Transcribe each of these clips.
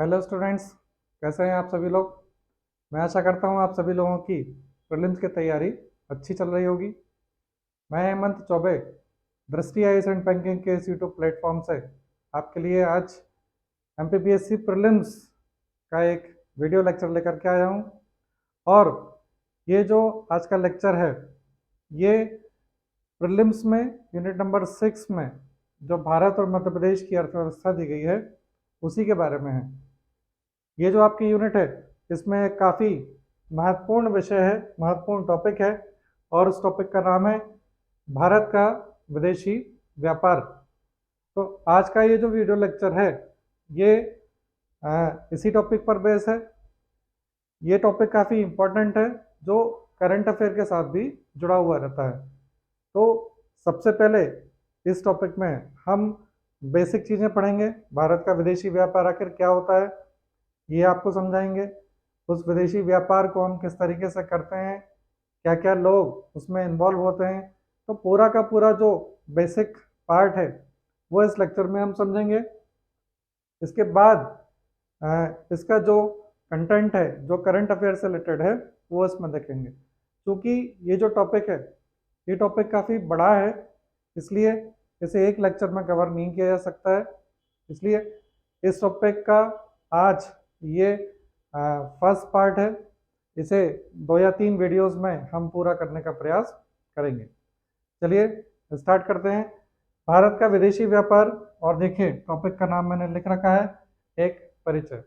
Hello students, कैसे हैं आप सभी लोग। मैं आशा करता हूं आप सभी लोगों की प्रीलिम्स की तैयारी अच्छी चल रही होगी। मैं हेमंत चौबे दृष्टि आईएएस एंड बैंकिंग के इस यूट्यूब प्लेटफॉर्म से आपके लिए आज एमपीपीएससी प्रीलिम्स का एक वीडियो लेक्चर लेकर के आया हूं। और ये जो आज का लेक्चर है, ये प्रीलिम्स में यूनिट नंबर 6 में जो भारत और मध्य प्रदेश की अर्थव्यवस्था दी गई है उसी के बारे में है। ये जो आपकी यूनिट है, इसमें काफ़ी महत्वपूर्ण विषय है, महत्वपूर्ण टॉपिक है, और उस टॉपिक का नाम है भारत का विदेशी व्यापार। तो आज का ये जो वीडियो लेक्चर है, ये इसी टॉपिक पर बेस है। ये टॉपिक काफ़ी इम्पोर्टेंट है, जो करंट अफेयर के साथ भी जुड़ा हुआ रहता है। तो सबसे पहले इस टॉपिक में हम बेसिक चीज़ें पढ़ेंगे। भारत का विदेशी व्यापार आखिर क्या होता है, ये आपको समझाएंगे। उस विदेशी व्यापार को हम किस तरीके से करते हैं, क्या क्या लोग उसमें इन्वॉल्व होते हैं। तो पूरा का पूरा जो बेसिक पार्ट है वो इस लेक्चर में हम समझेंगे। इसके बाद इसका जो कंटेंट है, जो करंट अफेयर से रिलेटेड है, वो इसमें देखेंगे। क्योंकि ये जो टॉपिक है, ये टॉपिक काफ़ी बड़ा है, इसलिए इसे एक लेक्चर में कवर नहीं किया जा सकता है। इसलिए इस टॉपिक का आज ये फर्स्ट पार्ट है। इसे 2 या 3 वीडियोस में हम पूरा करने का प्रयास करेंगे। चलिए स्टार्ट करते हैं। भारत का विदेशी व्यापार, और देखिए टॉपिक का नाम मैंने लिख रखा है, एक परिचय।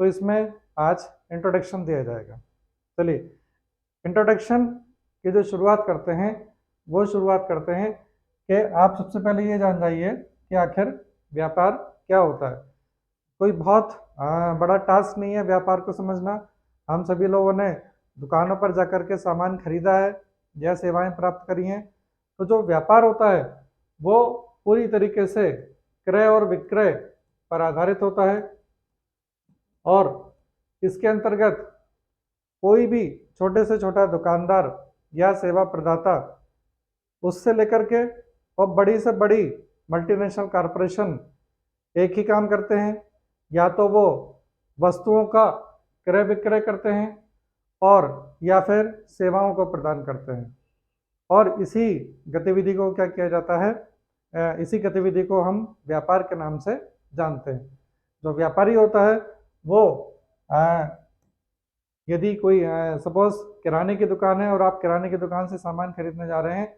तो इसमें आज इंट्रोडक्शन दिया जाएगा। चलिए इंट्रोडक्शन की जो शुरुआत करते हैं, वो शुरुआत करते हैं कि आप सबसे पहले ये जान जाइए कि आखिर व्यापार क्या होता है। कोई बहुत बड़ा टास्क नहीं है व्यापार को समझना। हम सभी लोगों ने दुकानों पर जाकर के सामान खरीदा है या सेवाएं प्राप्त करी हैं। तो जो व्यापार होता है वो पूरी तरीके से क्रय और विक्रय पर आधारित होता है, और इसके अंतर्गत कोई भी छोटे से छोटा दुकानदार या सेवा प्रदाता, उससे लेकर के और बड़ी से बड़ी मल्टीनेशनल कॉरपोरेशन एक ही काम करते हैं। या तो वो वस्तुओं का क्रय विक्रय करते हैं, और या फिर सेवाओं को प्रदान करते हैं। और इसी गतिविधि को क्या किया जाता है, इसी गतिविधि को हम व्यापार के नाम से जानते हैं। जो व्यापारी होता है वो यदि कोई सपोज किराने की दुकान है और आप किराने की दुकान से सामान खरीदने जा रहे हैं,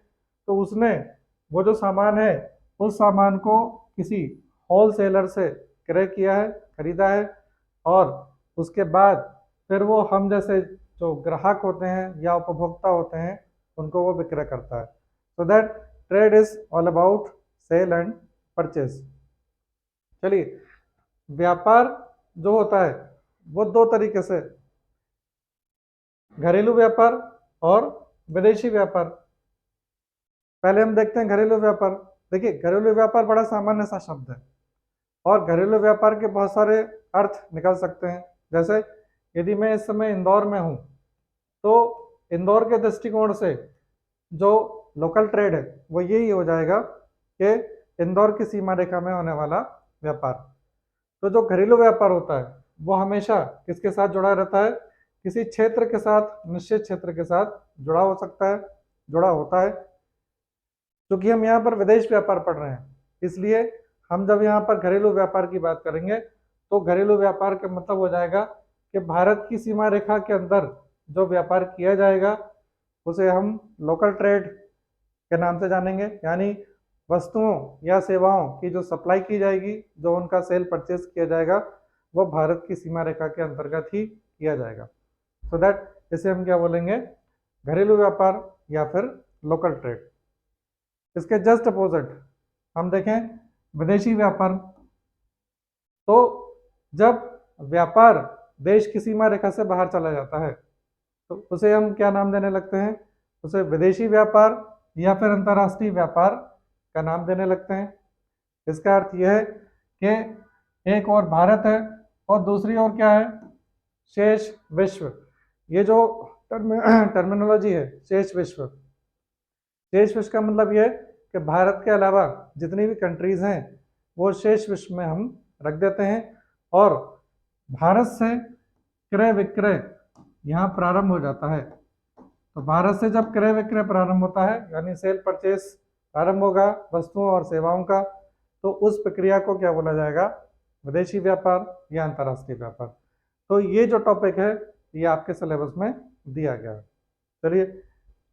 तो उसने वो जो सामान है उस सामान को किसी होल सेलर से क्रय किया है, खरीदा है, और उसके बाद फिर वो हम जैसे जो ग्राहक होते हैं या उपभोक्ता होते हैं उनको वो विक्रय करता है। So that trade is all about sale and purchase. चलिए, व्यापार जो होता है वो 2 तरीके से, घरेलू व्यापार और विदेशी व्यापार। पहले हम देखते हैं घरेलू व्यापार। देखिए घरेलू व्यापार बड़ा सामान्य सा शब्द है, और घरेलू व्यापार के बहुत सारे अर्थ निकल सकते हैं। जैसे यदि मैं इस समय इंदौर में हूँ, तो इंदौर के दृष्टिकोण से जो लोकल ट्रेड है वो यही हो जाएगा कि इंदौर की सीमा रेखा में होने वाला व्यापार। तो जो घरेलू व्यापार होता है वो हमेशा किसके साथ जुड़ा रहता है, किसी क्षेत्र के साथ, निश्चित क्षेत्र के साथ जुड़ा हो सकता है, जुड़ा होता है। क्योंकि हम यहाँ पर विदेश व्यापार पढ़ रहे हैं, इसलिए हम जब यहाँ पर घरेलू व्यापार की बात करेंगे तो घरेलू व्यापार का मतलब हो जाएगा कि भारत की सीमा रेखा के अंदर जो व्यापार किया जाएगा उसे हम लोकल ट्रेड के नाम से जानेंगे। यानी वस्तुओं या सेवाओं की जो सप्लाई की जाएगी, जो उनका सेल परचेज किया जाएगा, वो भारत की सीमा रेखा के अंतर्गत ही किया जाएगा। सो दैट इसे हम क्या बोलेंगे, घरेलू व्यापार या फिर लोकल ट्रेड। इसके जस्ट अपोजिट हम देखें विदेशी व्यापार। तो जब व्यापार देश की सीमा रेखा से बाहर चला जाता है तो उसे हम क्या नाम देने लगते हैं, उसे विदेशी व्यापार या फिर अंतर्राष्ट्रीय व्यापार का नाम देने लगते हैं। इसका अर्थ यह है कि एक और भारत है और दूसरी ओर क्या है, शेष विश्व। ये जो टर्मिनोलॉजी है शेष विश्व, शेष विश्व का मतलब यह है कि भारत के अलावा जितनी भी कंट्रीज हैं वो शेष विश्व में हम रख देते हैं। और भारत से क्रय विक्रय यहाँ प्रारंभ हो जाता है। तो भारत से जब क्रय विक्रय प्रारंभ होता है यानी सेल परचेस प्रारंभ होगा वस्तुओं और सेवाओं का, तो उस प्रक्रिया को क्या बोला जाएगा? विदेशी व्यापार या अंतर्राष्ट्रीय व्यापार। तो ये जो टॉपिक है ये आपके सिलेबस में दिया गया है। चलिए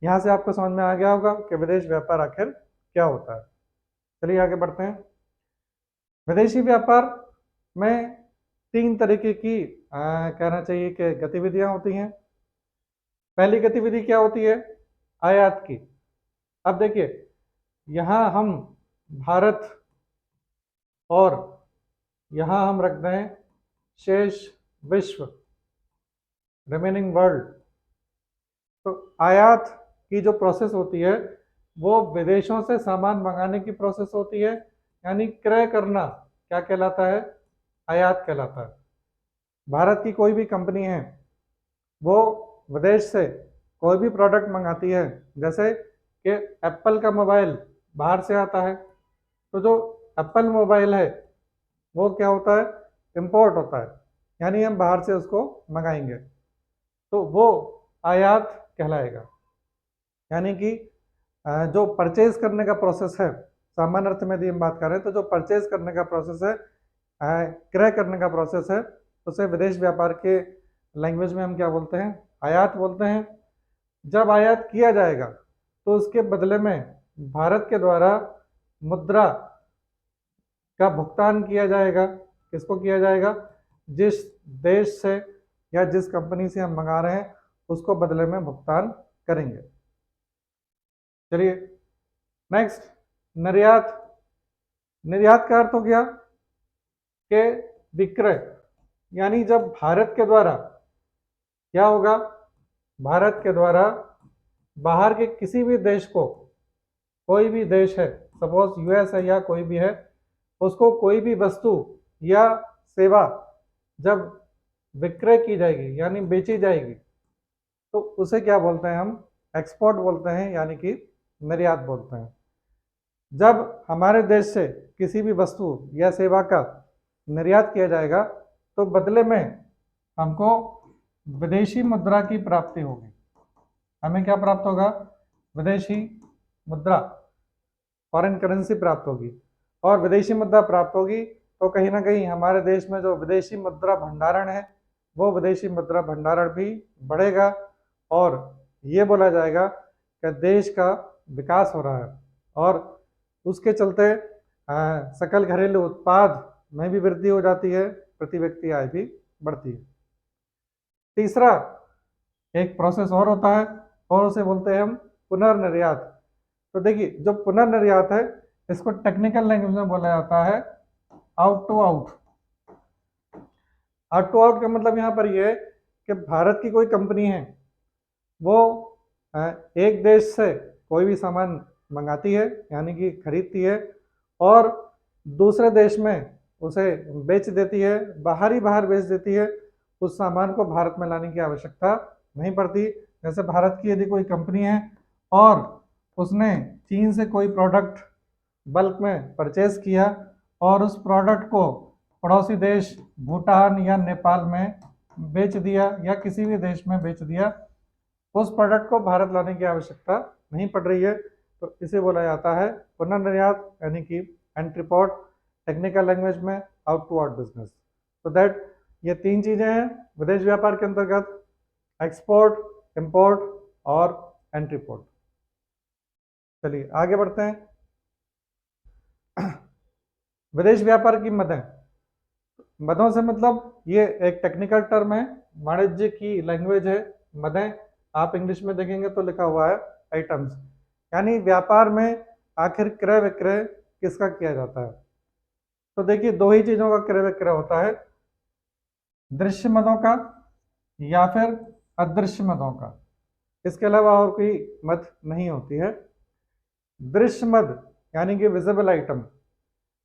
यहाँ से आपको समझ में आ गया होगा कि विदेश व्यापार आखिर क्या होता है। चलिए आगे बढ़ते हैं। विदेशी व्यापार में 3 तरीके की कहना चाहिए कि गतिविधियां होती हैं। पहली गतिविधि क्या होती है? आयात की। अब देखिए यहाँ हम भारत और यहाँ हम रखते हैं शेष विश्व, रिमेनिंग वर्ल्ड। तो आयात की जो प्रोसेस होती है वो विदेशों से सामान मंगाने की प्रोसेस होती है, यानी क्रय करना क्या कहलाता है? आयात कहलाता है। भारत की कोई भी कंपनी है वो विदेश से कोई भी प्रोडक्ट मंगाती है, जैसे कि एप्पल का मोबाइल बाहर से आता है, तो जो एप्पल मोबाइल है वो क्या होता है? इंपोर्ट होता है, यानी हम बाहर से उसको मंगाएंगे, तो वो आयात कहलाएगा। यानी कि जो परचेज करने का प्रोसेस है, सामान्य अर्थ में यदि हम बात करें तो जो परचेज करने का प्रोसेस है, क्रय करने का प्रोसेस है, उसे विदेश व्यापार के लैंग्वेज में हम क्या बोलते हैं? आयात बोलते हैं। जब आयात किया जाएगा तो उसके बदले में भारत के द्वारा मुद्रा का भुगतान किया जाएगा। किसको किया जाएगा? जिस देश से या जिस कंपनी से हम मंगा रहे हैं उसको बदले में भुगतान करेंगे। चलिए नेक्स्ट, निर्यात। निर्यात का अर्थ हो गया कि विक्रय, यानी जब भारत के द्वारा क्या होगा? भारत के द्वारा बाहर के किसी भी देश को, कोई भी देश है, सपोज यूएस है या कोई भी है, उसको कोई भी वस्तु या सेवा जब विक्रय की जाएगी यानी बेची जाएगी तो उसे क्या बोलते हैं? हम एक्सपोर्ट बोलते हैं, यानी कि निर्यात बोलते हैं। जब हमारे देश से किसी भी वस्तु या सेवा का निर्यात किया जाएगा तो बदले में हमको विदेशी मुद्रा की प्राप्ति होगी। हमें क्या प्राप्त होगा? विदेशी मुद्रा, फॉरेन करेंसी प्राप्त होगी। और विदेशी मुद्रा प्राप्त होगी तो कहीं ना कहीं हमारे देश में जो विदेशी मुद्रा भंडारण है वो विदेशी मुद्रा भंडारण भी बढ़ेगा और ये बोला जाएगा कि देश का विकास हो रहा है, और उसके चलते सकल घरेलू उत्पाद में भी वृद्धि हो जाती है, प्रति व्यक्ति आय भी बढ़ती है। तीसरा एक प्रोसेस और होता है और उसे बोलते हैं हम पुनर्निर्यात। तो देखिए जो पुनर्निर्यात है इसको टेक्निकल लैंग्वेज में बोला जाता है out to out. Out to out का मतलब यहाँ पर यह है कि भारत की कोई कंपनी है वो एक देश से कोई भी सामान मंगाती है यानी कि खरीदती है और दूसरे देश में उसे बेच देती है, बाहर ही बाहर बेच देती है। उस सामान को भारत में लाने की आवश्यकता नहीं पड़ती। जैसे भारत की यदि कोई कंपनी है और उसने चीन से कोई प्रोडक्ट बल्क में परचेज किया और उस प्रोडक्ट को पड़ोसी देश भूटान या नेपाल में बेच दिया या किसी भी देश में बेच दिया, उस प्रोडक्ट को भारत लाने की आवश्यकता नहीं पड़ रही है, तो इसे बोला जाता है पुनर्निर्यात, यानी कि एंट्रीपोर्ट, टेक्निकल लैंग्वेज में आउट टू आउट बिजनेस। तो दैट ये 3 चीजें हैं विदेश व्यापार के अंतर्गत: एक्सपोर्ट, इंपोर्ट और एंट्रीपोर्ट। चलिए आगे बढ़ते हैं। विदेश व्यापार की मदें। मदों से मतलब ये एक टेक्निकल टर्म है, वाणिज्य की लैंग्वेज है। मदें आप इंग्लिश में देखेंगे तो लिखा हुआ है आइटम्स, यानी व्यापार में आखिर क्रय विक्रय किसका किया जाता है। तो देखिए 2 ही चीजों का क्रय विक्रय होता है, दृश्य मदों का या फिर अदृश्य मदों का। इसके अलावा और कोई मद नहीं होती है। दृश्य मद यानी कि विजिबल आइटम।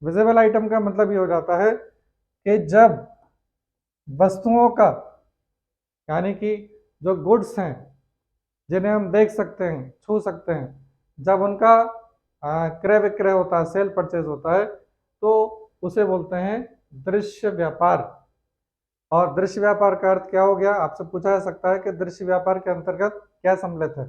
विजिबल आइटम का मतलब ये हो जाता है कि जब वस्तुओं का, यानी कि जो गुड्स हैं जिन्हें हम देख सकते हैं, छू सकते हैं, जब उनका क्रय विक्रय होता है, सेल परचेज होता है, तो उसे बोलते हैं दृश्य व्यापार। और दृश्य व्यापार का अर्थ क्या हो गया, आपसे पूछा जा सकता है कि दृश्य व्यापार के अंतर्गत क्या सम्मिलित है।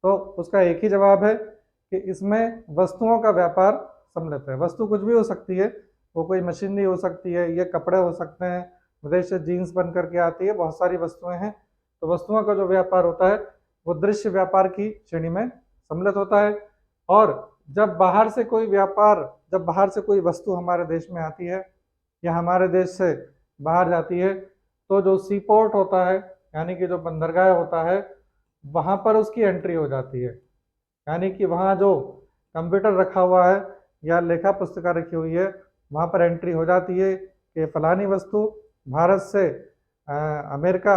तो उसका एक ही जवाब है कि इसमें वस्तुओं का व्यापार सम्मिलित है। वस्तु कुछ भी हो सकती है, वो कोई मशीनरी हो सकती है, ये कपड़े हो सकते हैं, विदेश से जीन्स बन करके आती है, बहुत सारी वस्तुएं हैं। तो वस्तुओं का जो व्यापार होता है वो दृश्य व्यापार की श्रेणी में सम्मिलित होता है। और जब बाहर से कोई वस्तु हमारे देश में आती है या हमारे देश से बाहर जाती है, तो जो सी पोर्ट होता है, यानी कि जो बंदरगाह होता है, वहाँ पर उसकी एंट्री हो जाती है। यानी कि वहाँ जो कंप्यूटर रखा हुआ है या लेखा पुस्तिका रखी हुई है, वहाँ पर एंट्री हो जाती है कि फलानी वस्तु भारत से अमेरिका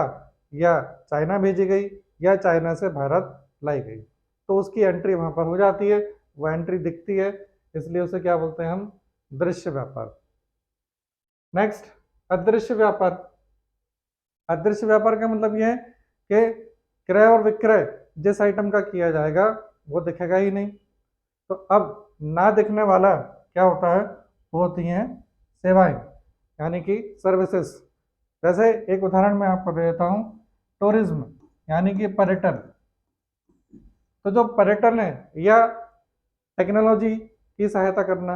या चाइना भेजी गई या चाइना से भारत लाई गई। तो उसकी एंट्री वहाँ पर हो जाती है, वो एंट्री दिखती है, इसलिए उसे क्या बोलते हैं हम, दृश्य व्यापार। नेक्स्ट, अदृश्य व्यापार। अदृश्य व्यापार का मतलब यह है कि क्रय और विक्रय जिस आइटम का किया जाएगा वो दिखेगा ही नहीं। तो अब ना दिखने वाला क्या होता है, वो होती हैं सेवाएं, यानी कि सर्विसेज। जैसे एक उदाहरण मैं आपको दे देता हूँ, टूरिज्म यानी कि पर्यटन। तो जो पर्यटन है या टेक्नोलॉजी की सहायता करना,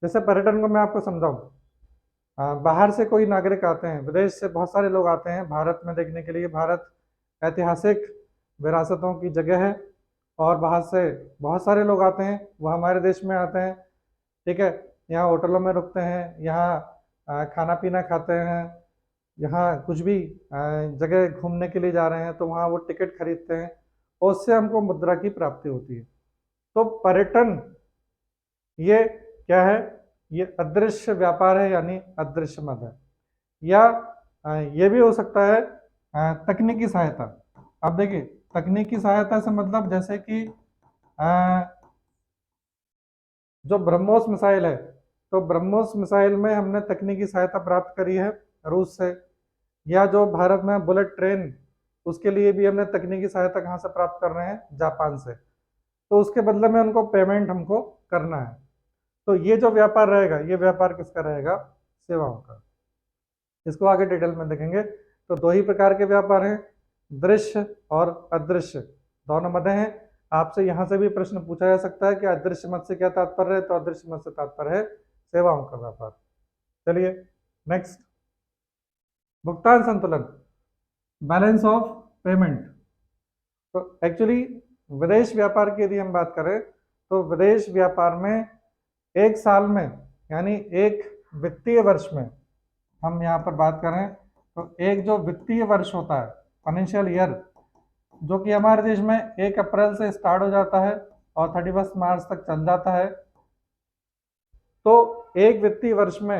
जैसे पर्यटन को मैं आपको समझाऊं, बाहर से कोई नागरिक आते हैं, विदेश से बहुत सारे लोग आते हैं भारत में देखने के लिए। भारत ऐतिहासिक विरासतों की जगह है और बाहर से बहुत सारे लोग आते हैं, वो हमारे देश में आते हैं, ठीक है। यहाँ होटलों में रुकते हैं, यहाँ खाना पीना खाते हैं, यहाँ कुछ भी जगह घूमने के लिए जा रहे हैं तो वहाँ वो टिकट खरीदते हैं और उससे हमको मुद्रा की प्राप्ति होती है। तो पर्यटन ये क्या है, ये अदृश्य व्यापार है, यानी अदृश्य मद है। या ये भी हो सकता है तकनीकी सहायता। अब देखिए, तकनीकी सहायता से मतलब जैसे कि जो ब्रह्मोस मिसाइल है, तो ब्रह्मोस मिसाइल में हमने तकनीकी सहायता प्राप्त करी है रूस से। या जो भारत में बुलेट ट्रेन, उसके लिए भी हमने तकनीकी सहायता कहाँ से प्राप्त कर रहे हैं, जापान से। तो उसके बदले में उनको पेमेंट हमको करना है। तो ये जो व्यापार रहेगा, ये व्यापार किसका रहेगा, सेवाओं का। इसको आगे डिटेल में देखेंगे। तो दो ही प्रकार के व्यापार हैं, दृश्य और अदृश्य, दोनों मदें हैं। आपसे यहाँ से भी प्रश्न पूछा जा सकता है कि अदृश्य मद से क्या तात्पर्य है, तो अदृश्य मद से तात्पर्य है सेवाओं का व्यापार। चलिए नेक्स्ट, भुगतान संतुलन, बैलेंस ऑफ पेमेंट। तो एक्चुअली विदेश व्यापार की यदि हम बात करें, तो विदेश व्यापार में एक साल में, यानी एक वित्तीय वर्ष में, हम यहाँ पर बात करें तो एक जो वित्तीय वर्ष होता है, फाइनेंशियल ईयर, जो कि हमारे देश में 1 अप्रैल से स्टार्ट हो जाता है और 31 मार्च तक चल जाता है। तो एक वित्तीय वर्ष में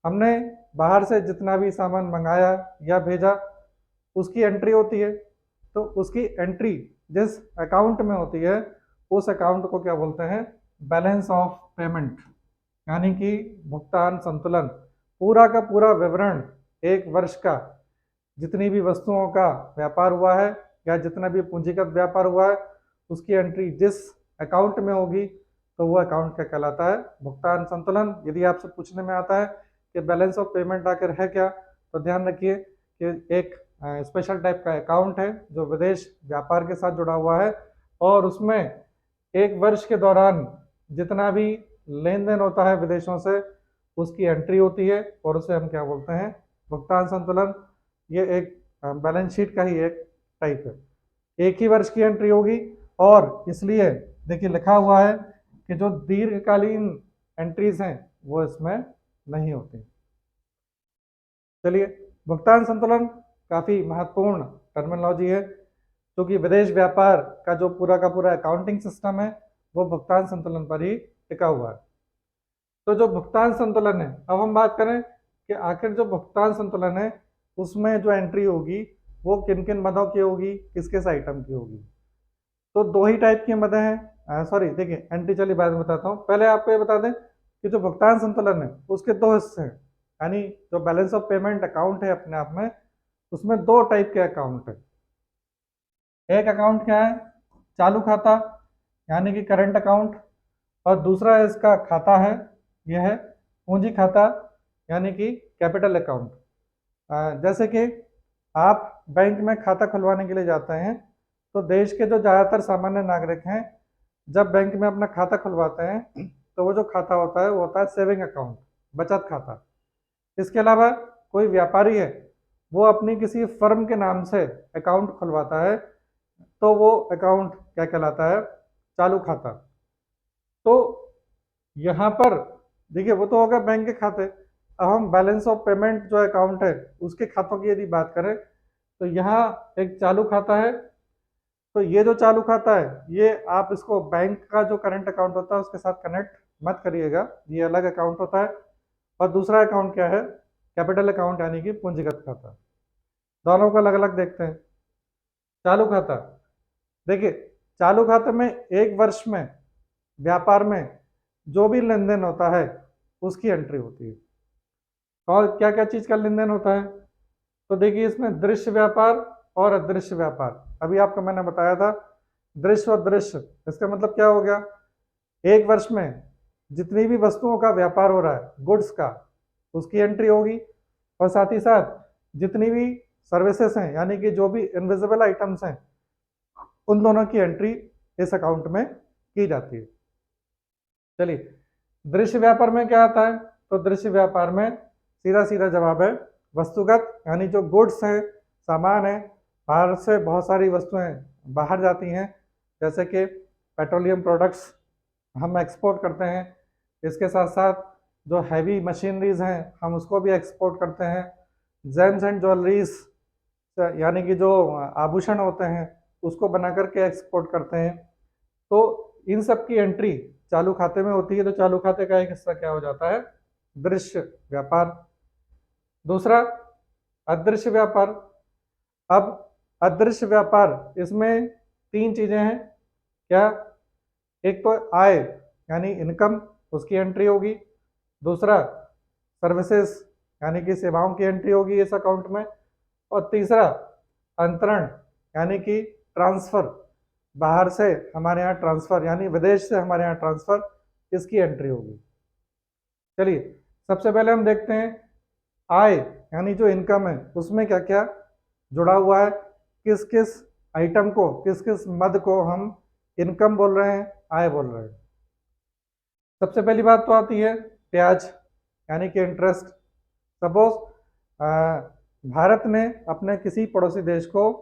हमने बाहर से जितना भी सामान मंगाया या भेजा, उसकी एंट्री होती है। तो उसकी एंट्री जिस अकाउंट में होती है, उस अकाउंट को क्या बोलते हैं, बैलेंस ऑफ पेमेंट, यानी कि भुगतान संतुलन। पूरा का पूरा विवरण एक वर्ष का, जितनी भी वस्तुओं का व्यापार हुआ है या जितना भी पूंजीगत व्यापार हुआ है, उसकी एंट्री जिस अकाउंट में होगी, तो वो अकाउंट क्या कहलाता है, भुगतान संतुलन। यदि आपसे पूछने में आता है कि बैलेंस ऑफ पेमेंट आखिर है क्या, तो ध्यान रखिए कि एक स्पेशल टाइप का अकाउंट है जो विदेश व्यापार के साथ जुड़ा हुआ है, और उसमें एक वर्ष के दौरान जितना भी लेन देन होता है विदेशों से, उसकी एंट्री होती है और उसे हम क्या बोलते हैं, भुगतान संतुलन। ये एक बैलेंस शीट का ही एक टाइप है। एक ही वर्ष की एंट्री होगी, और इसलिए देखिए लिखा हुआ है कि जो दीर्घकालीन एंट्रीज हैं वो इसमें नहीं होती। चलिए, भुगतान संतुलन काफ़ी महत्वपूर्ण टर्मिनोलॉजी है, क्योंकि विदेश व्यापार का जो पूरा का पूरा अकाउंटिंग सिस्टम है वो भुगतान संतुलन पर ही टिका हुआ है। तो जो भुगतान संतुलन है, अब हम बात करें कि आखिर जो भुगतान संतुलन है उसमें जो एंट्री होगी वो किन किन मदों की होगी, किस किस आइटम की होगी। तो दो ही टाइप की मदें हैं, सॉरी देखिए एंट्री, चलिए बाद में बताता हूँ। पहले आपको ये बता दें कि जो भुगतान संतुलन है उसके दो हिस्से हैं, यानी जो बैलेंस ऑफ पेमेंट अकाउंट है अपने आप में, उसमें दो टाइप के अकाउंट है। एक अकाउंट क्या है, चालू खाता, यानी कि करंट अकाउंट, और दूसरा इसका खाता है, यह है पूंजी खाता, यानी कि कैपिटल अकाउंट। जैसे कि आप बैंक में खाता खुलवाने के लिए जाते हैं, तो देश के जो ज़्यादातर सामान्य नागरिक हैं, जब बैंक में अपना खाता खुलवाते हैं तो वो जो खाता होता है वो होता है सेविंग अकाउंट, बचत खाता। इसके अलावा कोई व्यापारी है, वो अपनी किसी फर्म के नाम से अकाउंट खुलवाता है, तो वो अकाउंट क्या कहलाता है? चालू खाता। तो यहाँ पर देखिए, वो तो होगा बैंक के खाते। अब हम बैलेंस ऑफ पेमेंट जो अकाउंट है उसके खातों की यदि बात करें, तो यहाँ एक चालू खाता है। तो ये जो चालू खाता है, ये आप इसको बैंक का जो करंट अकाउंट होता है उसके साथ कनेक्ट मत करिएगा, ये अलग अकाउंट होता है। और दूसरा अकाउंट क्या है? कैपिटल अकाउंट, यानी कि पूंजीगत खाता। दोनों को अलग अलग देखते हैं। चालू खाता, देखिए, चालू खाते में एक वर्ष में व्यापार में जो भी लेन देन होता है उसकी एंट्री होती है। और क्या क्या चीज का लेन देन होता है? तो देखिए, इसमें दृश्य व्यापार और अदृश्य व्यापार। अभी आपको मैंने बताया था दृश्य और दृश्य, इसका मतलब क्या हो गया? एक वर्ष में जितनी भी वस्तुओं का व्यापार हो रहा है, गुड्स का, उसकी एंट्री होगी। और साथ ही साथ जितनी भी सर्विसेज हैं, यानी कि जो भी इनविजिबल आइटम्स हैं, उन दोनों की एंट्री इस अकाउंट में की जाती है। चलिए, दृश्य व्यापार में क्या आता है? तो दृश्य व्यापार में सीधा सीधा जवाब है वस्तुगत, यानी जो गुड्स हैं, सामान है, बाहर से बहुत सारी वस्तुएं बाहर जाती हैं, जैसे कि पेट्रोलियम प्रोडक्ट्स हम एक्सपोर्ट करते हैं। इसके साथ साथ जो हैवी मशीनरीज हैं हम उसको भी एक्सपोर्ट करते हैं। जेम्स एंड ज्वेलरीज, यानी कि जो आभूषण होते हैं, उसको बना करके एक्सपोर्ट करते हैं। तो इन सब की एंट्री चालू खाते में होती है। तो चालू खाते का एक हिस्सा क्या हो जाता है? दृश्य व्यापार। दूसरा, अदृश्य व्यापार। अब अदृश्य व्यापार, इसमें तीन चीजें हैं। क्या? एक तो आय, यानी इनकम, उसकी एंट्री होगी। दूसरा, सर्विसेज, यानी कि सेवाओं की एंट्री होगी इस अकाउंट में। और तीसरा, अंतरण, यानी कि ट्रांसफर, बाहर से हमारे यहाँ ट्रांसफर, यानी विदेश से हमारे यहाँ ट्रांसफर, इसकी एंट्री होगी। चलिए, सबसे पहले हम देखते हैं आय, यानी जो इनकम है उसमें क्या क्या जुड़ा हुआ है, किस किस आइटम को, किस किस मद को हम इनकम बोल रहे हैं, आय बोल रहे हैं। सबसे पहली बात तो आती है ब्याज, यानी कि इंटरेस्ट। सपोज भारत ने अपने किसी पड़ोसी देश को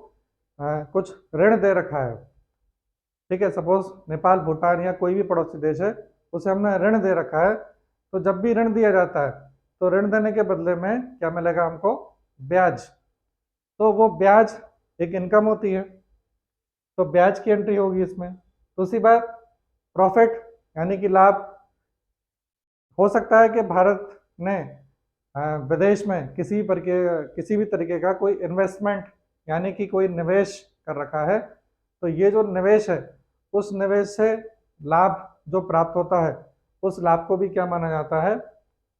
कुछ ऋण दे रखा है, ठीक है। सपोज नेपाल, भूटान या कोई भी पड़ोसी देश है, उसे हमने ऋण दे रखा है। तो जब भी ऋण दिया जाता है, तो ऋण देने के बदले में क्या मिलेगा हमको? ब्याज। तो वो ब्याज एक इनकम होती है, तो ब्याज की एंट्री होगी इसमें। दूसरी बात, प्रॉफिट, यानी कि लाभ। हो सकता है कि भारत ने विदेश में किसी भी तरीके का कोई इन्वेस्टमेंट, यानी कि कोई निवेश कर रखा है। तो ये जो निवेश है, उस निवेश से लाभ जो प्राप्त होता है, उस लाभ को भी क्या माना जाता है?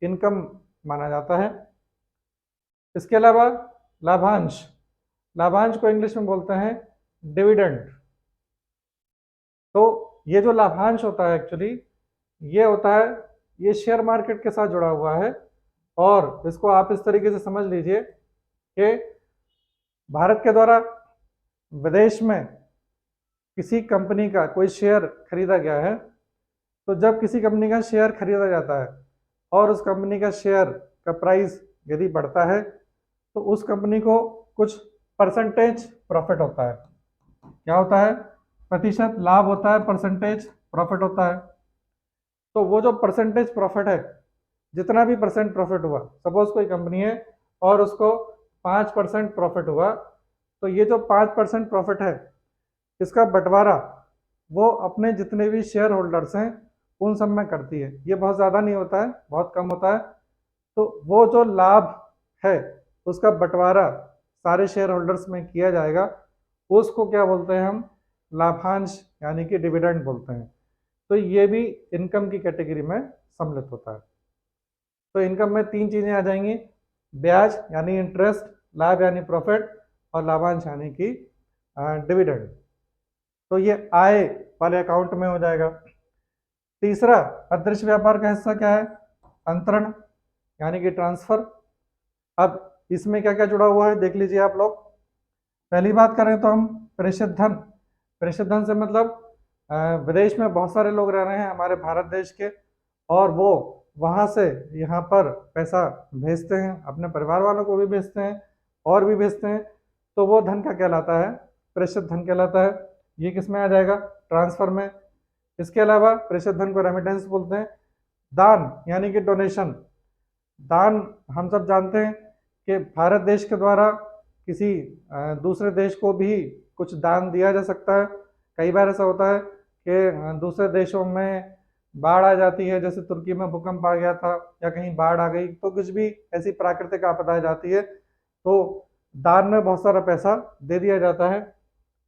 इनकम माना जाता है। इसके अलावा लाभांश, लाभांश को इंग्लिश में बोलते हैं डिविडेंड। तो ये जो लाभांश होता है, एक्चुअली ये होता है, ये शेयर मार्केट के साथ जुड़ा हुआ है। और इसको आप इस तरीके से समझ लीजिए कि भारत के द्वारा विदेश में किसी कंपनी का कोई शेयर खरीदा गया है। तो जब किसी कंपनी का शेयर खरीदा जाता है और उस कंपनी का शेयर का प्राइस यदि बढ़ता है, तो उस कंपनी को कुछ परसेंटेज प्रॉफिट होता है। क्या होता है? प्रतिशत लाभ होता है, परसेंटेज प्रॉफिट होता है। तो वो जो परसेंटेज प्रॉफिट है, जितना भी परसेंट प्रॉफिट हुआ, सपोज कोई कंपनी है और उसको 5% प्रॉफिट हुआ, तो ये जो 5% प्रॉफिट है, इसका बंटवारा वो अपने जितने भी शेयर होल्डर्स हैं उन सब में करती है। ये बहुत ज़्यादा नहीं होता है, बहुत कम होता है। तो वो जो लाभ है उसका बंटवारा सारे शेयर होल्डर्स में किया जाएगा, उसको क्या बोलते हैं हम? लाभांश, यानी कि डिविडेंड बोलते हैं। तो ये भी इनकम की कैटेगरी में सम्मिलित होता है। तो इनकम में तीन चीज़ें आ जाएंगी, ब्याज यानी इंटरेस्ट, लाभ यानी प्रॉफिट, और लाभांश यानी कि डिविडेंड। तो ये आय वाले अकाउंट में हो जाएगा। तीसरा, अदृश्य व्यापार का हिस्सा क्या है? अंतरण, यानी कि ट्रांसफर। अब इसमें क्या क्या जुड़ा हुआ है देख लीजिए आप लोग। पहली बात करें तो हम प्रेषित धन। प्रेषित धन से मतलब विदेश में बहुत सारे लोग रह रहे हैं हमारे भारत देश के, और वो वहाँ से यहाँ पर पैसा भेजते हैं, अपने परिवार वालों को भी भेजते हैं और भी भेजते हैं, तो वो धन का कहलाता है, प्रेषित धन कहलाता है। ये किस में आ जाएगा? ट्रांसफर में। इसके अलावा प्रेषित धन को रेमिटेंस बोलते हैं। दान यानी कि डोनेशन। दान हम सब जानते हैं कि भारत देश के द्वारा किसी दूसरे देश को भी कुछ दान दिया जा सकता है। कई बार ऐसा होता है कि दूसरे देशों में बाढ़ आ जाती है, जैसे तुर्की में भूकंप आ गया था, या कहीं बाढ़ आ गई, तो कुछ भी ऐसी प्राकृतिक आपदा आ जाती है, तो दान में बहुत सारा पैसा दे दिया जाता है।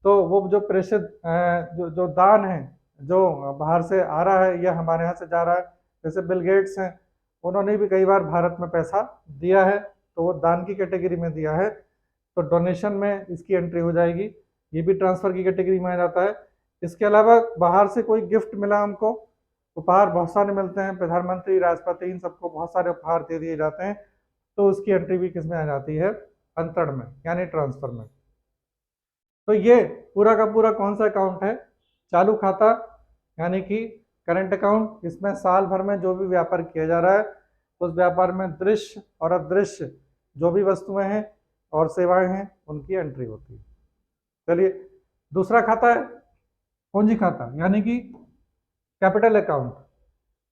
तो वो जो प्रेषित जो जो दान है, जो बाहर से आ रहा है या हमारे यहाँ से जा रहा है, जैसे बिल गेट्स हैं, उन्होंने भी कई बार भारत में पैसा दिया है, तो वो दान की कैटेगरी में दिया है, तो डोनेशन में इसकी एंट्री हो जाएगी। ये भी ट्रांसफर की कैटेगरी में आ जाता है। इसके अलावा बाहर से कोई गिफ्ट मिला हमको, उपहार बहुत सारे मिलते हैं, प्रधानमंत्री, राष्ट्रपति, इन सबको बहुत सारे उपहार दे दिए जाते हैं, तो उसकी एंट्री भी किस में आ जाती है? अंतरण में, यानी ट्रांसफर में। तो ये पूरा का पूरा कौन सा अकाउंट है? चालू खाता, यानी कि करंट अकाउंट। इसमें साल भर में जो भी व्यापार किया जा रहा है, उस व्यापार में दृश्य और अदृश्य जो भी वस्तुएं हैं और सेवाएं हैं, उनकी एंट्री होती है। चलिए, दूसरा खाता है पूंजी खाता, यानी कि कैपिटल अकाउंट।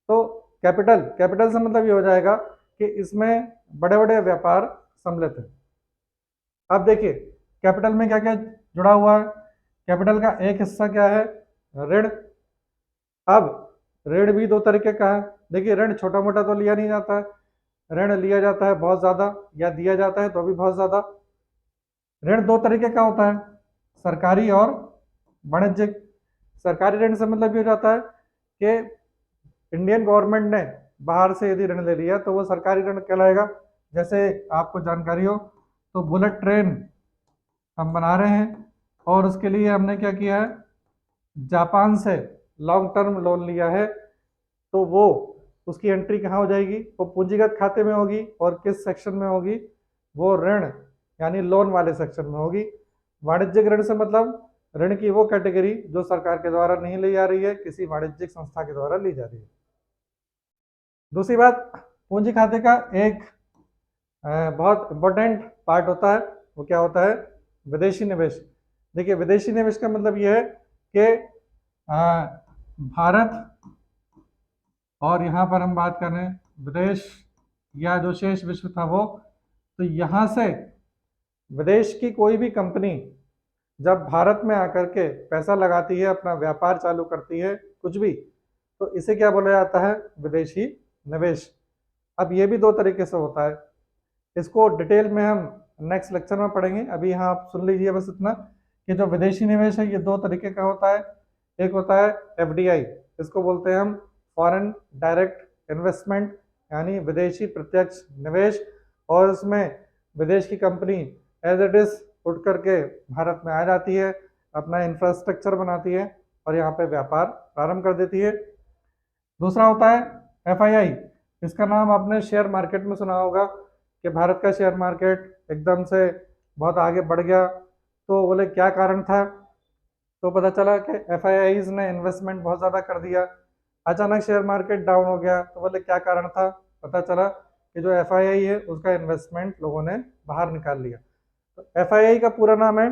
तो कैपिटल, कैपिटल से मतलब ये हो जाएगा कि इसमें बड़े बड़े व्यापार सम्मिलित हैं। अब देखिए कैपिटल में क्या क्या जुड़ा हुआ है। कैपिटल का एक हिस्सा क्या है? ऋण। अब ऋण भी दो तरीके का है। देखिए, ऋण छोटा मोटा तो लिया नहीं जाता है, ऋण लिया जाता है बहुत ज़्यादा, या दिया जाता है तो भी बहुत ज़्यादा। ऋण दो तरीके का होता है, सरकारी और वाणिज्यिक। सरकारी ऋण से मतलब ये हो जाता है कि इंडियन गवर्नमेंट ने बाहर से यदि ऋण ले लिया तो वो सरकारी ऋण कहलाएगा। जैसे आपको जानकारी हो तो बुलेट ट्रेन हम बना रहे हैं, और उसके लिए हमने क्या किया है? जापान से लॉन्ग टर्म लोन लिया है, तो वो उसकी एंट्री कहाँ हो जाएगी? वो पूंजीगत खाते में होगी, और किस सेक्शन में होगी? वो ऋण यानी लोन वाले सेक्शन में होगी। वाणिज्यिक ऋण से मतलब ऋण की वो कैटेगरी जो सरकार के द्वारा नहीं ली जा रही है, किसी वाणिज्यिक संस्था के द्वारा ली जा रही है। दूसरी बात, पूंजी खाते का एक बहुत इंपॉर्टेंट पार्ट होता है, वो क्या होता है? विदेशी निवेश। देखिए, विदेशी निवेश का मतलब यह है कि भारत, और यहाँ पर हम बात कर रहे हैं विदेश या जो शेष विश्व था वो, तो यहाँ से विदेश की कोई भी कंपनी जब भारत में आकर के पैसा लगाती है, अपना व्यापार चालू करती है, कुछ भी, तो इसे क्या बोला जाता है? विदेशी निवेश। अब ये भी दो तरीके से होता है, इसको डिटेल में हम नेक्स्ट लेक्चर में पढ़ेंगे। अभी यहाँ आप सुन लीजिए बस इतना कि जो विदेशी निवेश है ये दो तरीके का होता है। एक होता है एफडीआई, इसको बोलते हैं हम फॉरेन डायरेक्ट इन्वेस्टमेंट, यानी विदेशी प्रत्यक्ष निवेश, और इसमें विदेश की कंपनी एज इट इज उठ करके भारत में आ जाती है, अपना इंफ्रास्ट्रक्चर बनाती है और यहाँ पे व्यापार प्रारंभ कर देती है। दूसरा होता है एफआईआई, इसका नाम आपने शेयर मार्केट में सुना होगा कि भारत का शेयर मार्केट एकदम से बहुत आगे बढ़ गया, तो बोले क्या कारण था? तो पता चला कि एफआईआईज ने इन्वेस्टमेंट बहुत ज़्यादा कर दिया, अचानक शेयर मार्केट डाउन हो गया, तो बोले क्या कारण था? पता चला कि जो एफआईआई है उसका इन्वेस्टमेंट लोगों ने बाहर निकाल लिया। तो एफआईआई का पूरा नाम है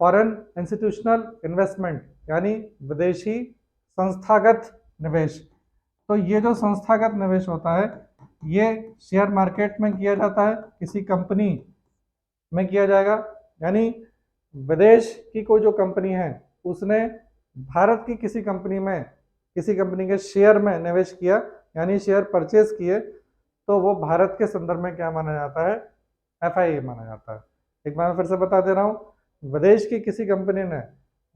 फॉरेन इंस्टीट्यूशनल इन्वेस्टमेंट, यानी विदेशी संस्थागत निवेश। तो ये जो संस्थागत निवेश होता है ये शेयर मार्केट में किया जाता है, किसी कंपनी में किया जाएगा, यानी विदेश की कोई जो कंपनी है उसने भारत की किसी कंपनी में, किसी कंपनी के शेयर में निवेश किया, यानी शेयर परचेज किए, तो वो भारत के संदर्भ में क्या माना जाता है? एफआईआई माना जाता है। एक बार फिर से बता दे रहा हूँ, विदेश की किसी कंपनी ने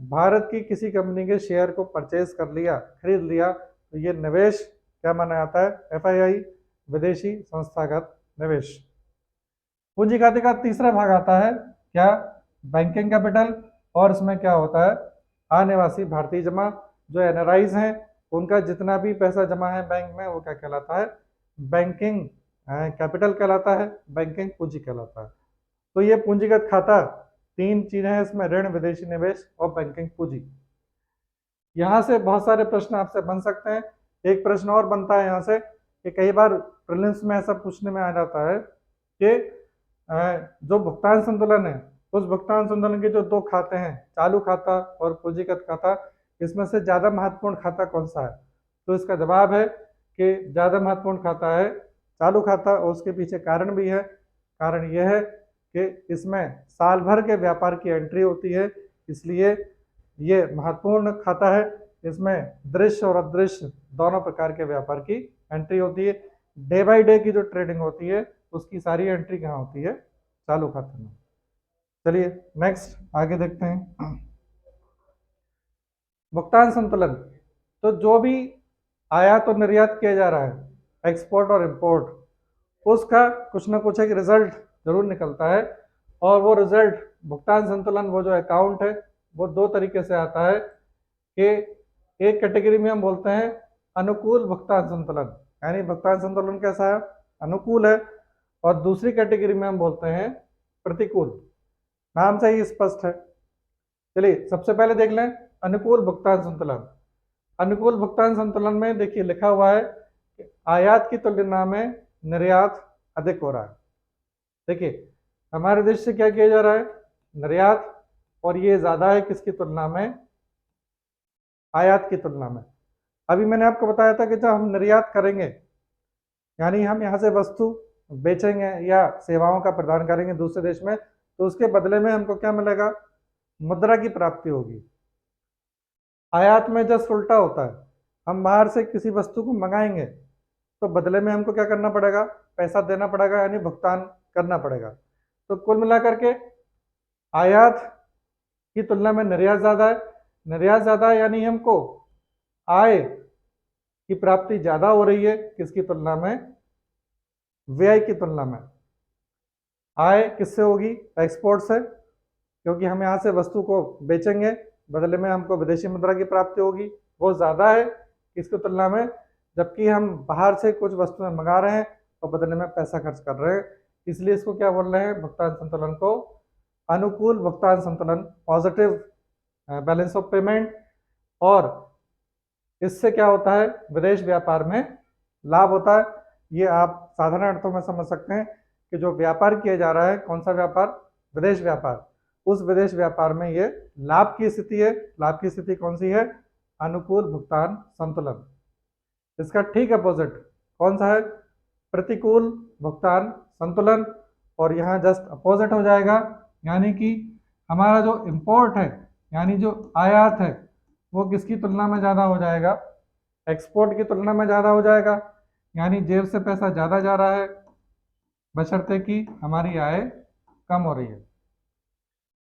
भारत की किसी कंपनी के शेयर को परचेज कर लिया, खरीद लिया, तो ये निवेश क्या माना जाता है? एफआईआई, विदेशी संस्थागत निवेश। पूंजी खाते का तीसरा भाग आता है क्या? बैंकिंग कैपिटल, और इसमें क्या होता है? अनिवासी भारतीय जमा, जो एनआरआईज हैं उनका जितना भी पैसा जमा है बैंक में वो क्या कहलाता है? बैंकिंग कैपिटल कहलाता है, बैंकिंग पूंजी कहलाता है। तो ये पूंजीगत खाता 3 चीजें हैं इसमें, ऋण, विदेशी निवेश और बैंकिंग पूंजी। यहाँ से बहुत सारे प्रश्न आपसे बन सकते हैं। एक प्रश्न और बनता है यहाँ से कि कई बार प्रीलिम्स में ऐसा पूछने में आ जाता है कि जो भुगतान संतुलन है, उस भुगतान संतुलन के जो 2 खाते हैं, चालू खाता और पूंजीगत खाता, इसमें से ज़्यादा महत्वपूर्ण खाता कौन सा है? तो इसका जवाब है कि ज़्यादा महत्वपूर्ण खाता है चालू खाता, और उसके पीछे कारण भी है। कारण यह है कि इसमें साल भर के व्यापार की एंट्री होती है, इसलिए ये महत्वपूर्ण खाता है। इसमें दृश्य और अदृश्य दोनों प्रकार के व्यापार की एंट्री होती है। डे बाय डे की जो ट्रेडिंग होती है उसकी सारी एंट्री कहाँ होती है? चालू खाते में। चलिए नेक्स्ट आगे देखते हैं। भुगतान संतुलन, तो जो भी आयात और निर्यात किया जा रहा है, एक्सपोर्ट और इंपोर्ट, उसका कुछ ना कुछ एक रिजल्ट जरूर निकलता है। और वो रिजल्ट भुगतान संतुलन, वो जो अकाउंट है, वो 2 तरीके से आता है कि एक कैटेगरी में हम बोलते हैं अनुकूल भुगतान संतुलन, यानी भुगतान संतुलन कैसा है? अनुकूल है। और दूसरी कैटेगरी में हम बोलते हैं प्रतिकूल। नाम से ही स्पष्ट है। चलिए सबसे पहले देख लें अनुकूल भुगतान संतुलन। अनुकूल भुगतान संतुलन में देखिए लिखा हुआ है कि आयात की तुलना में निर्यात अधिक हो रहा है। देखिए हमारे देश से क्या किया जा रहा है? निर्यात, और ये ज्यादा है किसकी तुलना में? आयात की तुलना में। अभी मैंने आपको बताया था कि जब हम निर्यात करेंगे, यानी हम यहाँ से वस्तु बेचेंगे या सेवाओं का प्रदान करेंगे दूसरे देश में, तो उसके बदले में हमको क्या मिलेगा? मुद्रा की प्राप्ति होगी। आयात में जस्ट उल्टा होता है, हम बाहर से किसी वस्तु को मंगाएंगे तो बदले में हमको क्या करना पड़ेगा? पैसा देना पड़ेगा, यानी भुगतान करना पड़ेगा। तो कुल मिलाकर के आयात की तुलना में निर्यात ज्यादा है। निर्यात ज्यादा है यानी हमको आय की प्राप्ति ज्यादा हो रही है, किसकी तुलना में? व्यय की तुलना में। आय किससे होगी? एक्सपोर्ट से, क्योंकि हम यहाँ से वस्तु को बेचेंगे, बदले में हमको विदेशी मुद्रा की प्राप्ति होगी, वो ज़्यादा है किसकी तुलना में? जबकि हम बाहर से कुछ वस्तुएं मंगा रहे हैं और बदले में पैसा खर्च कर रहे हैं। इसलिए इसको क्या बोल रहे हैं? भुगतान संतुलन को अनुकूल भुगतान संतुलन, पॉजिटिव बैलेंस ऑफ पेमेंट। और इससे क्या होता है? विदेश व्यापार में लाभ होता है। ये आप साधारण अर्थों में समझ सकते हैं कि जो व्यापार किया जा रहा है, कौन सा व्यापार? विदेश व्यापार। उस विदेश व्यापार में ये लाभ की स्थिति है। लाभ की स्थिति कौन सी है? अनुकूल भुगतान संतुलन। इसका ठीक अपोजिट कौन सा है? प्रतिकूल भुगतान संतुलन। और यहाँ जस्ट अपोजिट हो जाएगा, यानी कि हमारा जो इंपोर्ट है, यानी जो आयात है, वो किसकी तुलना में ज़्यादा हो जाएगा? एक्सपोर्ट की तुलना में ज़्यादा हो जाएगा। यानी जेब से पैसा ज़्यादा जा रहा है, बशर्ते कि हमारी आय कम हो रही है।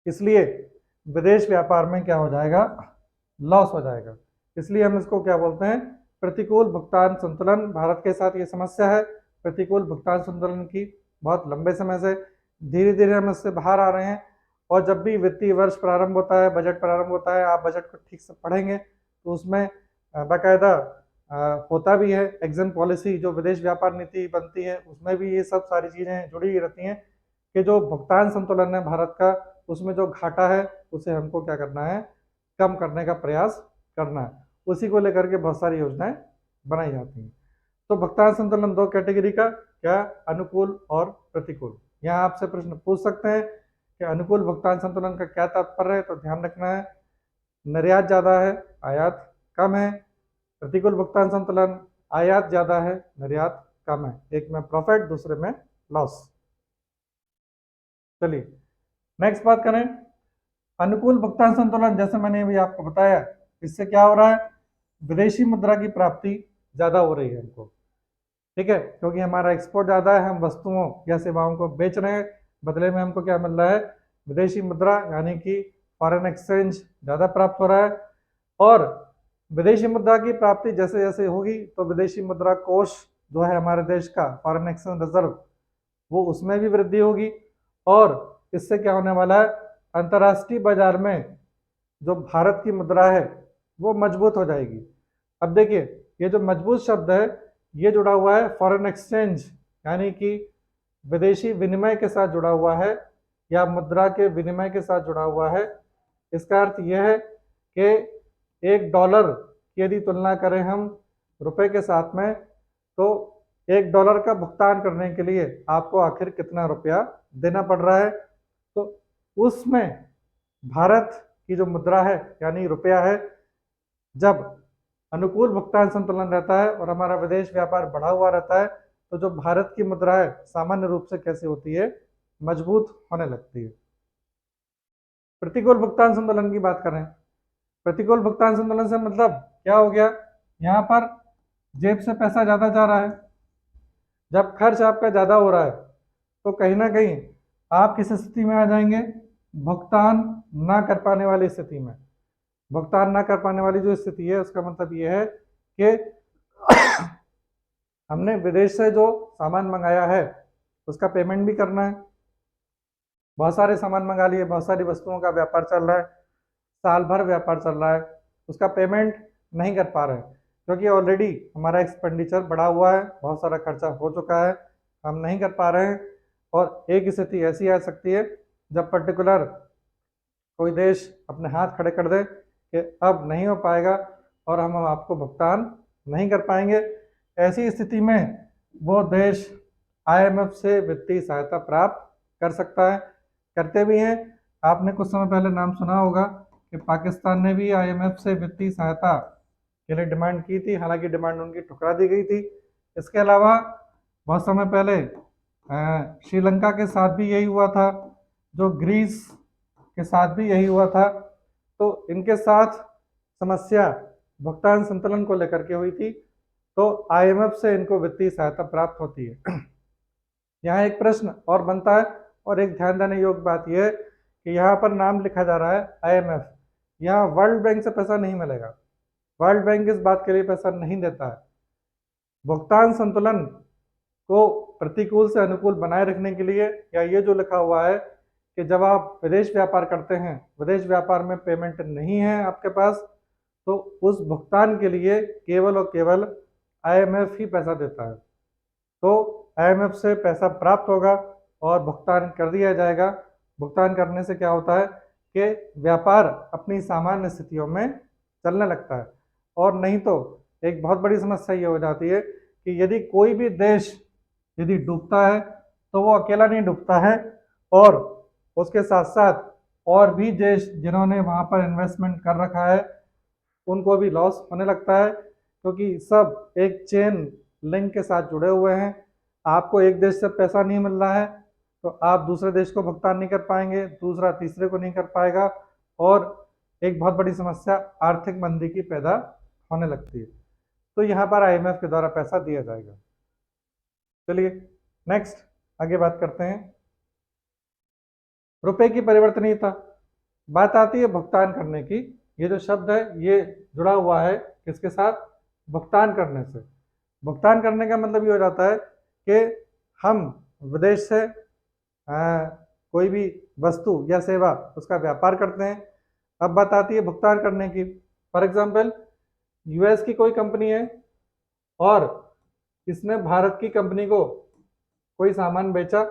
इसलिए विदेश व्यापार में क्या हो जाएगा? लॉस हो जाएगा। इसलिए हम इसको क्या बोलते हैं? प्रतिकूल भुगतान संतुलन। भारत के साथ ये समस्या है प्रतिकूल भुगतान संतुलन की, बहुत लंबे समय से। धीरे धीरे हम इससे बाहर आ रहे हैं। और जब भी वित्तीय वर्ष प्रारंभ होता है, बजट प्रारंभ होता है, आप बजट को ठीक से पढ़ेंगे तो उसमें बाकायदा होता भी है एग्जिम पॉलिसी, जो विदेश व्यापार नीति बनती है, उसमें भी ये सब सारी चीज़ें जुड़ी हुई रहती हैं कि जो भुगतान संतुलन है भारत का, उसमें जो घाटा है उसे हमको क्या करना है? कम करने का प्रयास करना है। उसी को लेकर के बहुत सारी योजनाएं बनाई जाती हैं। तो भुगतान संतुलन 2 कैटेगरी का, क्या? अनुकूल और प्रतिकूल। यहाँ आपसे प्रश्न पूछ सकते हैं कि अनुकूल भुगतान संतुलन का क्या तात्पर्य है, तो ध्यान रखना है निर्यात ज़्यादा है, आयात कम है। प्रतिकूल भुगतान संतुलन आयात ज़्यादा है, निर्यात कम है। एक में प्रॉफिट, दूसरे में लॉस। चलिए नेक्स्ट बात करें। अनुकूल भुगतान संतुलन, जैसे मैंने अभी आपको बताया, इससे क्या हो रहा है? विदेशी मुद्रा की प्राप्ति ज़्यादा हो रही है हमको, ठीक है, क्योंकि हमारा एक्सपोर्ट ज़्यादा है, हम वस्तुओं या सेवाओं को बेच रहे हैं, बदले में हमको क्या मिल रहा है? विदेशी मुद्रा, यानी कि फॉरेन एक्सचेंज ज़्यादा प्राप्त हो रहा है। और विदेशी मुद्रा की प्राप्ति जैसे जैसे होगी तो विदेशी मुद्रा कोष जो है हमारे देश का, फॉरेन एक्सचेंज रिजर्व, वो उसमें भी वृद्धि होगी। और इससे क्या होने वाला है? अंतर्राष्ट्रीय बाजार में जो भारत की मुद्रा है वो मजबूत हो जाएगी। अब देखिए, ये जो मजबूत शब्द है ये जुड़ा हुआ है फॉरेन एक्सचेंज, यानी कि विदेशी विनिमय के साथ जुड़ा हुआ है या मुद्रा के विनिमय के साथ जुड़ा हुआ है। इसका अर्थ यह है कि $1 की यदि तुलना करें हम रुपए के साथ में, तो $1 का भुगतान करने के लिए आपको आखिर कितना रुपया देना पड़ रहा है। तो उसमें भारत की जो मुद्रा है यानी रुपया है, जब अनुकूल भुगतान संतुलन रहता है और हमारा विदेश व्यापार बढ़ा हुआ रहता है, तो जो भारत की मुद्रा है सामान्य रूप से कैसी होती है, मजबूत होने लगती है। प्रतिकूल भुगतान संतुलन की बात करें, प्रतिकूल भुगतान संतुलन से मतलब क्या हो गया, यहाँ पर जेब से पैसा ज़्यादा जा रहा है, जब खर्च आपका ज़्यादा हो रहा है तो कहीं ना कहीं आप किस स्थिति में आ जाएंगे, भुगतान ना कर पाने वाली स्थिति में। भुगतान ना कर पाने वाली जो स्थिति है उसका मतलब ये है कि हमने विदेश से जो सामान मंगाया है उसका पेमेंट भी करना है। बहुत सारे सामान मंगा लिए, बहुत सारी वस्तुओं का व्यापार चल रहा है, साल भर व्यापार चल रहा है, उसका पेमेंट नहीं कर पा रहे हैं क्योंकि ऑलरेडी हमारा एक्सपेंडिचर बढ़ा हुआ है, बहुत सारा खर्चा हो चुका है, हम नहीं कर पा रहे हैं। और एक स्थिति ऐसी आ सकती है जब पर्टिकुलर कोई देश अपने हाथ खड़े कर दे कि अब नहीं हो पाएगा और हम आपको भुगतान नहीं कर पाएंगे। ऐसी स्थिति में वो देश IMF से वित्तीय सहायता प्राप्त कर सकता है, करते भी हैं। आपने कुछ समय पहले नाम सुना होगा कि पाकिस्तान ने भी IMF से वित्तीय सहायता के लिए डिमांड की थी, हालांकि डिमांड उनकी ठुकरा दी गई थी। इसके अलावा बहुत समय पहले श्रीलंका के साथ भी यही हुआ था, जो ग्रीस के साथ भी यही हुआ था। तो इनके साथ समस्या भुगतान संतुलन को लेकर के हुई थी, तो IMF से इनको वित्तीय सहायता प्राप्त होती है। यहाँ एक प्रश्न और बनता है और एक ध्यान देने योग्य बात यह है कि यहाँ पर नाम लिखा जा रहा है IMF, यहाँ वर्ल्ड बैंक से पैसा नहीं मिलेगा, वर्ल्ड बैंक इस बात के लिए पैसा नहीं देता है। भुगतान संतुलन को प्रतिकूल से अनुकूल बनाए रखने के लिए, या ये जो लिखा हुआ है कि जब आप विदेश व्यापार करते हैं, विदेश व्यापार में पेमेंट नहीं है आपके पास, तो उस भुगतान के लिए केवल और केवल IMF ही पैसा देता है। तो IMF से पैसा प्राप्त होगा और भुगतान कर दिया जाएगा। भुगतान करने से क्या होता है कि व्यापार अपनी सामान्य स्थितियों में चलने लगता है। और नहीं तो एक बहुत बड़ी समस्या ये हो जाती है कि यदि कोई भी देश यदि डूबता है तो वो अकेला नहीं डूबता है, और उसके साथ साथ और भी देश जिन्होंने वहाँ पर इन्वेस्टमेंट कर रखा है उनको भी लॉस होने लगता है, क्योंकि सब एक चेन लिंक के साथ जुड़े हुए हैं। आपको एक देश से पैसा नहीं मिल रहा है तो आप दूसरे देश को भुगतान नहीं कर पाएंगे, दूसरा तीसरे को नहीं कर पाएगा, और एक बहुत बड़ी समस्या आर्थिक मंदी की पैदा होने लगती है। तो यहाँ पर IMF के द्वारा पैसा दिया जाएगा। चलिए नेक्स्ट आगे बात करते हैं। रुपए की परिवर्तनीयता, बात आती है भुगतान करने की। ये जो शब्द है ये जुड़ा हुआ है किसके साथ, भुगतान करने से। भुगतान करने का मतलब ये हो जाता है कि हम विदेश से कोई भी वस्तु या सेवा उसका व्यापार करते हैं। अब बात आती है भुगतान करने की। फॉर एग्जाम्पल US की कोई कंपनी है और इसने भारत की कंपनी को कोई सामान बेचा,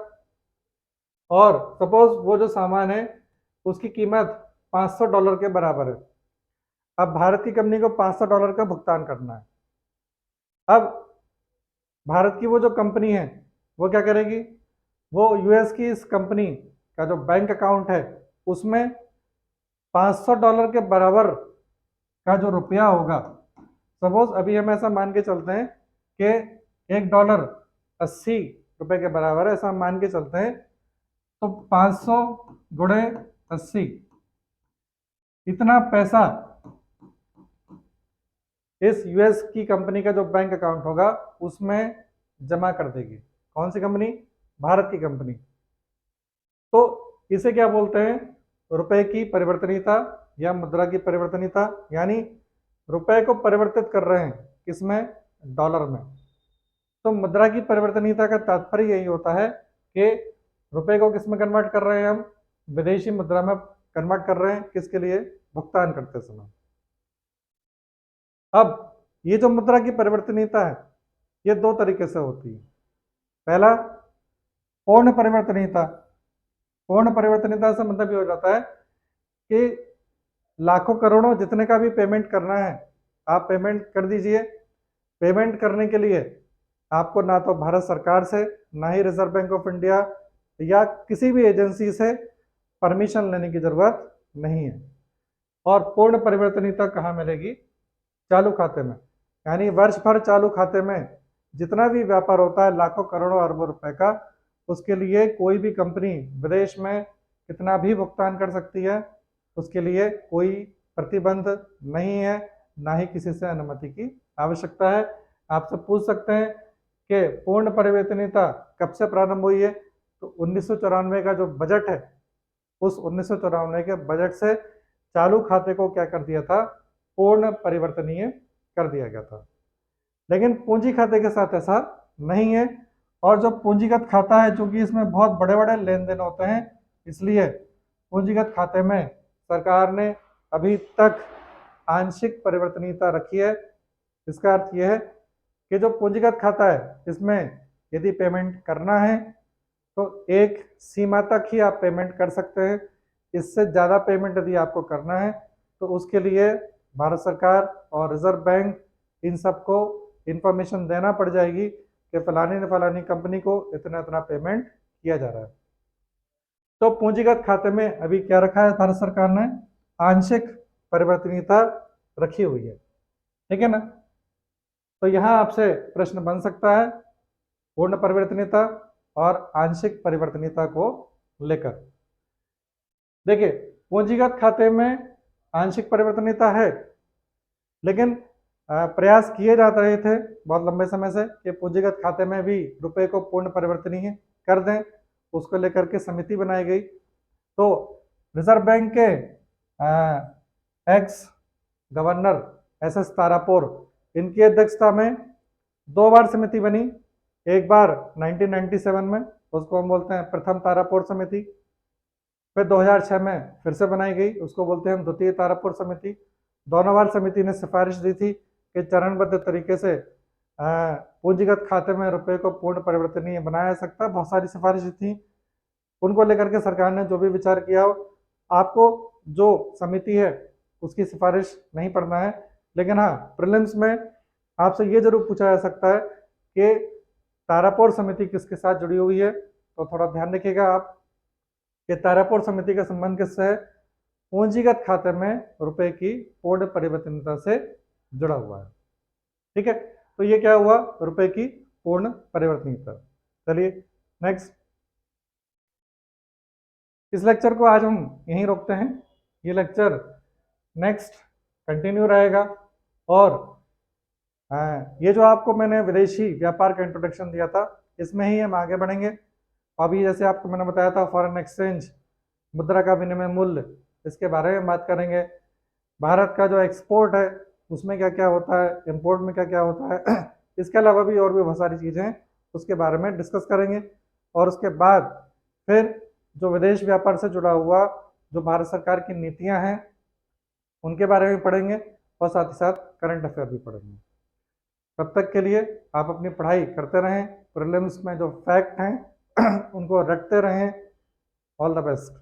और सपोज वो जो सामान है उसकी कीमत $500 के बराबर है। अब भारत की कंपनी को $500 का भुगतान करना है। अब भारत की वो जो कंपनी है वो क्या करेगी, वो US की इस कंपनी का जो बैंक अकाउंट है उसमें $500 के बराबर का जो रुपया होगा, सपोज अभी हम ऐसा मान के चलते हैं कि $1 80 के बराबर है, ऐसा मान के चलते हैं, तो 500 गुणे 80 इतना पैसा इस US की कंपनी का जो बैंक अकाउंट होगा उसमें जमा कर देगी। कौन सी कंपनी, भारत की कंपनी। तो इसे क्या बोलते हैं, रुपए की परिवर्तनीयता या मुद्रा की परिवर्तनीयता, यानी रुपए को परिवर्तित कर रहे हैं किसमें, डॉलर में। तो मुद्रा की परिवर्तनीयता का तात्पर्य यही होता है कि रुपए को किस में कन्वर्ट कर रहे हैं हम, विदेशी मुद्रा में कन्वर्ट कर रहे हैं, किसके लिए, भुगतान करते समय। अब ये जो मुद्रा की परिवर्तनीयता है ये दो तरीके से होती है। पहला, पूर्ण परिवर्तनीयता। पूर्ण परिवर्तनीयता से मतलब ये हो जाता है कि लाखों करोड़ों जितने का भी पेमेंट करना है आप पेमेंट कर दीजिए। पेमेंट करने के लिए आपको ना तो भारत सरकार से, ना ही रिजर्व बैंक ऑफ इंडिया या किसी भी एजेंसी से परमिशन लेने की जरूरत नहीं है। और पूर्ण परिवर्तनीयता कहाँ मिलेगी? चालू खाते में। यानी वर्ष भर चालू खाते में जितना भी व्यापार होता है लाखों करोड़ों अरबों रुपए का, उसके लिए कोई भी कंपनी विदेश में कितना भी भुगतान कर सकती है, उसके लिए कोई प्रतिबंध नहीं है, ना ही किसी से अनुमति की आवश्यकता है। आपसे पूछ सकते हैं कि पूर्ण परिवर्तनीयता कब से प्रारंभ हुई है, तो 1994 का जो बजट है उस 1994 के बजट से चालू खाते को क्या कर दिया था? पूर्ण परिवर्तनीय कर दिया गया था। लेकिन पूंजी खाते के साथ ऐसा नहीं है। और जो पूंजीगत खाता है, चूंकि इसमें बहुत बड़े बड़े लेन देन होते हैं, इसलिए पूंजीगत खाते में सरकार ने अभी तक आंशिक परिवर्तनीयता रखी है। इसका अर्थ यह है कि जो पूंजीगत खाता है इसमें यदि पेमेंट करना है तो एक सीमा तक ही आप पेमेंट कर सकते हैं। इससे ज़्यादा पेमेंट यदि आपको करना है तो उसके लिए भारत सरकार और रिजर्व बैंक इन सबको इंफॉर्मेशन देना पड़ जाएगी कि फलानी न फलानी कंपनी को इतना इतना पेमेंट किया जा रहा है। तो पूंजीगत खाते में अभी क्या रखा है भारत सरकार ने? आंशिक परिवर्तनीयता रखी हुई है। ठीक है ना? तो यहाँ आपसे प्रश्न बन सकता है पूर्ण परिवर्तनीयता और आंशिक परिवर्तनीयता को लेकर। देखिए, पूंजीगत खाते में आंशिक परिवर्तनीयता है, लेकिन प्रयास किए जा रहे थे बहुत लंबे समय से कि पूंजीगत खाते में भी रुपए को पूर्ण परिवर्तनीय कर दें। उसको लेकर के समिति बनाई गई। तो रिजर्व बैंक के एक्स गवर्नर एस तारापुर, इनकी अध्यक्षता में 2 बार समिति बनी। एक बार 1997 में, उसको हम बोलते हैं प्रथम तारापुर समिति। फिर 2006 में फिर से बनाई गई, उसको बोलते हैं हम द्वितीय तारापुर समिति। दोनों बार समिति ने सिफारिश दी थी कि चरणबद्ध तरीके से पूंजीगत खाते में रुपए को पूर्ण परिवर्तनीय बनाया जा सकता है। बहुत सारी सिफारिश थी, उनको लेकर के सरकार ने जो भी विचार किया हो। आपको जो समिति है उसकी सिफारिश नहीं पढ़ना है, लेकिन हाँ, प्रीलिम्स में आपसे ये जरूर पूछा जा सकता है कि तारापुर समिति किसके साथ जुड़ी हुई है। तो थोड़ा ध्यान रखिएगा आप कि तारापुर समिति का संबंध किससे है? पूंजीगत खाते में रुपए की पूर्ण परिवर्तनीयता से जुड़ा हुआ है। ठीक है, तो ये क्या हुआ? रुपए की पूर्ण परिवर्तनीयता। चलिए नेक्स्ट। इस लेक्चर को आज हम यहीं रोकते हैं। ये लेक्चर नेक्स्ट कंटिन्यू रहेगा। और ये जो आपको मैंने विदेशी व्यापार का इंट्रोडक्शन दिया था, इसमें ही हम आगे बढ़ेंगे। अभी जैसे आपको मैंने बताया था फॉरेन एक्सचेंज, मुद्रा का विनिमय मूल्य, इसके बारे में बात करेंगे। भारत का जो एक्सपोर्ट है उसमें क्या क्या होता है, इंपोर्ट में क्या क्या होता है इसके अलावा भी और भी बहुत सारी चीज़ें हैं, उसके बारे में डिस्कस करेंगे। और उसके बाद फिर जो विदेश व्यापार से जुड़ा हुआ जो भारत सरकार की नीतियां हैं उनके बारे में पढ़ेंगे, और साथ ही साथ करंट अफेयर भी पढ़ेंगे। तब तक के लिए आप अपनी पढ़ाई करते रहें, प्रीलिम्स में जो फैक्ट हैं उनको रखते रहें। All the best.